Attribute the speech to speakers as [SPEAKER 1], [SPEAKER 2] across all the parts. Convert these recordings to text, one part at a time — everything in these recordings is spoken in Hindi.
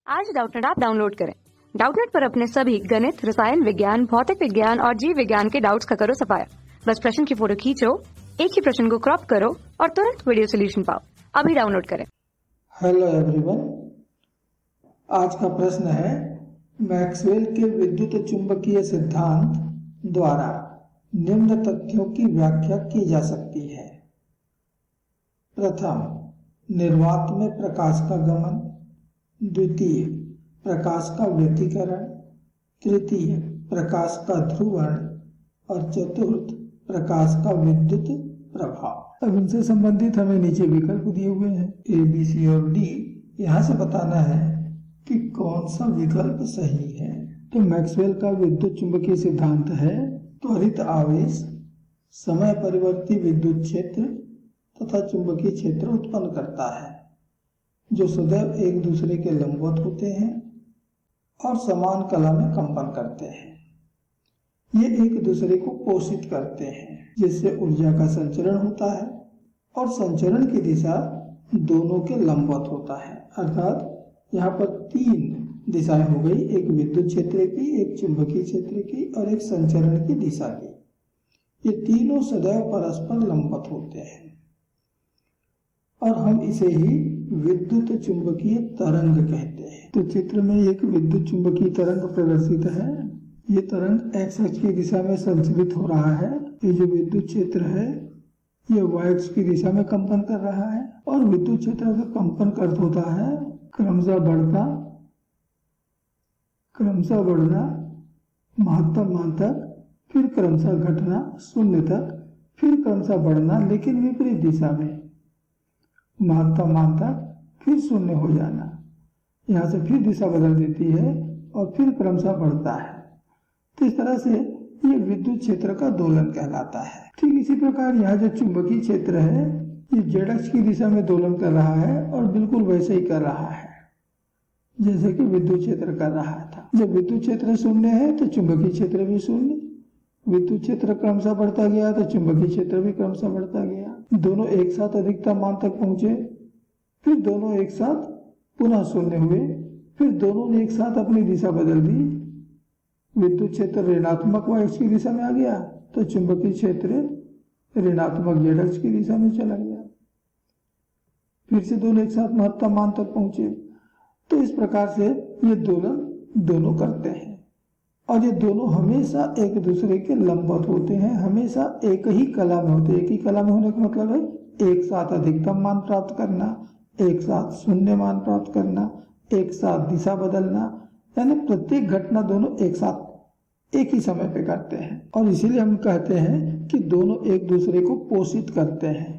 [SPEAKER 1] आज डाउटनेट ऐप डाउनलोड करें। डाउटनेट पर अपने सभी गणित, रसायन विज्ञान, भौतिक विज्ञान और जीव विज्ञान के डाउट्स का करो सफाया। बस प्रश्न की फोटो खींचो, एक ही प्रश्न को क्रॉप करो और तुरंत वीडियो सोल्यूशन पाओ। अभी डाउनलोड करें।
[SPEAKER 2] हेलो एवरीवन, आज का प्रश्न है मैक्सवेल के विद्युत चुंबकीय सिद्धांत द्वारा निम्न तथ्यों की व्याख्या की जा सकती है। प्रथम, निर्वात में प्रकाश का गमन। द्वितीय, प्रकाश का व्यतिकरण। तृतीय, प्रकाश का ध्रुवण। और चतुर्थ, प्रकाश का विद्युत प्रभाव। अब इनसे संबंधित हमें नीचे विकल्प दिए हुए हैं ए, बी, सी और डी। यहाँ से बताना है कि कौन सा विकल्प सही है। तो मैक्सवेल का विद्युत चुंबकीय सिद्धांत है त्वरित आवेश, समय परिवर्ती विद्युत क्षेत्र तथा चुंबकीय क्षेत्र उत्पन्न करता है जो सदैव एक दूसरे के लंबवत होते हैं और समान कला में कंपन करते हैं। ये एक दूसरे को पोषित करते हैं जिससे ऊर्जा का संचरण होता है और संचरण की दिशा दोनों के लंबवत होता है। अर्थात यहाँ पर तीन दिशाएं हो गई, एक विद्युत क्षेत्र की, एक चुंबकीय क्षेत्र की और एक संचरण की दिशा की। ये तीनों सदैव परस्पर लंबवत होते हैं और हम इसे ही विद्युत चुंबकीय तरंग कहते हैं। तो चित्र में एक विद्युत चुंबकीय तरंग प्रदर्शित है। ये तरंग एक्स अक्ष की दिशा में संचरित हो रहा है। ये जो विद्युत क्षेत्र है ये वाई अक्ष की दिशा में कंपन कर रहा है और विद्युत क्षेत्र का कंपन का अर्थ होता है क्रमशः बढ़ना महत्तम मान तक, फिर क्रमशः घटना शून्य तक, फिर क्रमशः बढ़ना लेकिन विपरीत दिशा में महत्तम मान तक, फिर शून्य हो जाना। यहाँ से फिर दिशा बदल देती है और फिर क्रमशः बढ़ता है। तो इस तरह से ये विद्युत क्षेत्र का दोलन कहलाता है। ठीक इसी प्रकार यहाँ जो चुंबकीय क्षेत्र है ये जेड अक्ष की दिशा में दोलन कर रहा है और बिल्कुल वैसे ही कर रहा है जैसे कि विद्युत क्षेत्र कर रहा था। जब विद्युत क्षेत्र शून्य है तो चुंबकीय क्षेत्र भी शून्य, विद्युत क्षेत्र क्रमशः बढ़ता गया तो चुंबकीय क्षेत्र भी क्रमशः बढ़ता गया। दोनों एक साथ अधिकतम मान तक पहुंचे, फिर दोनों एक साथ पुनः शून्य हुए, फिर दोनों ने एक साथ अपनी दिशा बदल दी। विद्युत क्षेत्र ऋणात्मक वाई अक्ष की दिशा में आ गया तो चुंबकीय क्षेत्र ऋणात्मक जेड अक्ष की दिशा में चला गया। फिर से दोनों एक साथ महत्तम मान तक पहुंचे। तो इस प्रकार से ये दोलन दोनों करते हैं और ये दोनों हमेशा एक दूसरे के लंबवत होते हैं, हमेशा एक ही कला में होते हैं। एक ही कला में होने का मतलब है एक साथ अधिकतम मान प्राप्त करना, एक साथ शून्य मान प्राप्त करना, एक साथ दिशा बदलना, यानी प्रत्येक घटना दोनों एक साथ एक ही समय पे करते हैं। और इसीलिए हम कहते हैं कि दोनों एक दूसरे को पोषित करते हैं,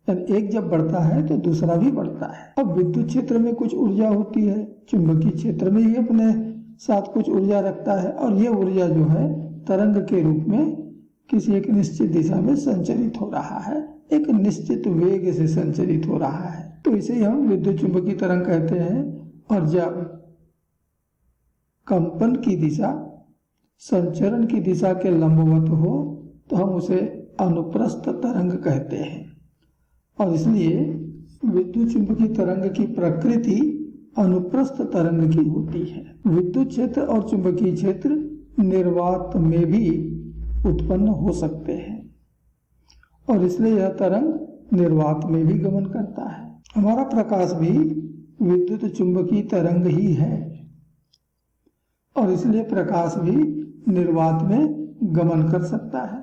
[SPEAKER 2] यानी एक जब बढ़ता है तो दूसरा भी बढ़ता है। अब विद्युत क्षेत्र में कुछ ऊर्जा होती है, चुंबकीय क्षेत्र में ये अपने साथ कुछ ऊर्जा रखता है और ये ऊर्जा जो है तरंग के रूप में किसी एक निश्चित दिशा में संचरित हो रहा है, एक निश्चित वेग से संचरित हो रहा है। तो इसे हम विद्युत चुंबकीय तरंग कहते हैं। और जब कंपन की दिशा संचरण की दिशा के लंबवत हो तो हम उसे अनुप्रस्थ तरंग कहते हैं। और इसलिए विद्युत चुंबकीय तरंग की प्रकृति अनुप्रस्थ तरंग की होती है। विद्युत क्षेत्र और चुंबकीय क्षेत्र निर्वात में भी उत्पन्न हो सकते हैं और इसलिए यह तरंग निर्वात में भी गमन करता है। हमारा प्रकाश भी विद्युत चुंबकीय तरंग ही है और इसलिए प्रकाश भी निर्वात में गमन कर सकता है।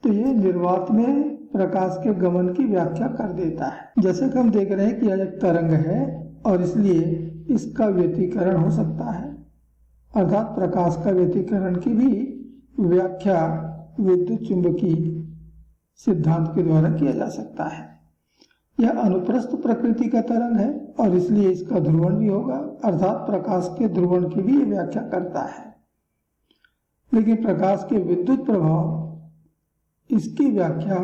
[SPEAKER 2] तो ये निर्वात में प्रकाश के गमन की व्याख्या कर देता है। जैसे कि हम देख रहे हैं कि यह एक तरंग है और इसलिए इसका व्यतिकरण हो सकता है, अर्थात प्रकाश का व्यतिकरण की भी व्याख्या विद्युत चुंबकीय सिद्धांत के द्वारा किया जा सकता है। यह अनुप्रस्थ प्रकृति का तरंग है और इसलिए इसका ध्रुवण भी होगा, अर्थात प्रकाश के ध्रुवण की भी व्याख्या करता है। लेकिन प्रकाश के विद्युत प्रभाव इसकी व्याख्या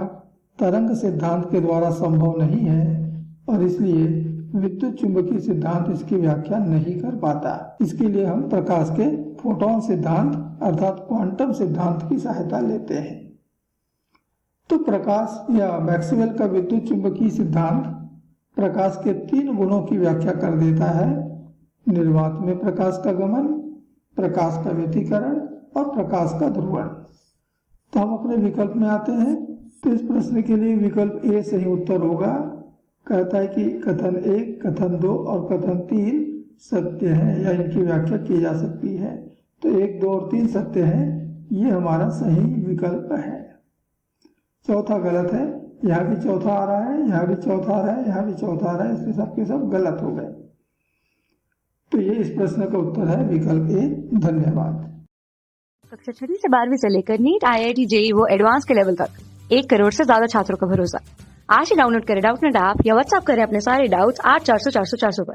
[SPEAKER 2] तरंग सिद्धांत के द्वारा संभव नहीं है और इसलिए विद्युत चुंबकीय सिद्धांत इसकी व्याख्या नहीं कर पाता। इसके लिए हम प्रकाश के फोटोन सिद्धांत अर्थात क्वांटम सिद्धांत की सहायता लेते हैं। तो प्रकाश या मैक्सवेल का विद्युत चुंबकीय सिद्धांत प्रकाश के तीन गुणों की व्याख्या कर देता है। निर्वात में प्रकाश का गमन, प्रकाश का व्यतिकरण और प्रकाश का ध्रुवण। तो हम अपने विकल्प में आते हैं। तो इस प्रश्न के लिए विकल्प ए सही उत्तर होगा। कहता है कि कथन 1, कथन 2 और कथन 3 सत्य है या इनकी व्याख्या की जा सकती है। तो 1, 2 और 3 सत्य है, ये हमारा सही विकल्प है। चौथा गलत है, यहाँ भी चौथा आ रहा है, यहाँ भी चौथा आ रहा है, यहाँ भी चौथा आ रहा है, इसके सबके सब गलत हो गए। तो ये इस प्रश्न का उत्तर है विकल्प ए। धन्यवाद।
[SPEAKER 1] कक्षा 6वीं से 12वीं से लेकर नीट, IIT, JEE वो एडवांस के लेवल तक 1 करोड़ से ज्यादा छात्रों का भरोसा। आज ही डाउनलोड करें डाउटनेट ऐप या व्हाट्सएप करें अपने सारे डाउट्स 8400 400 400 पर।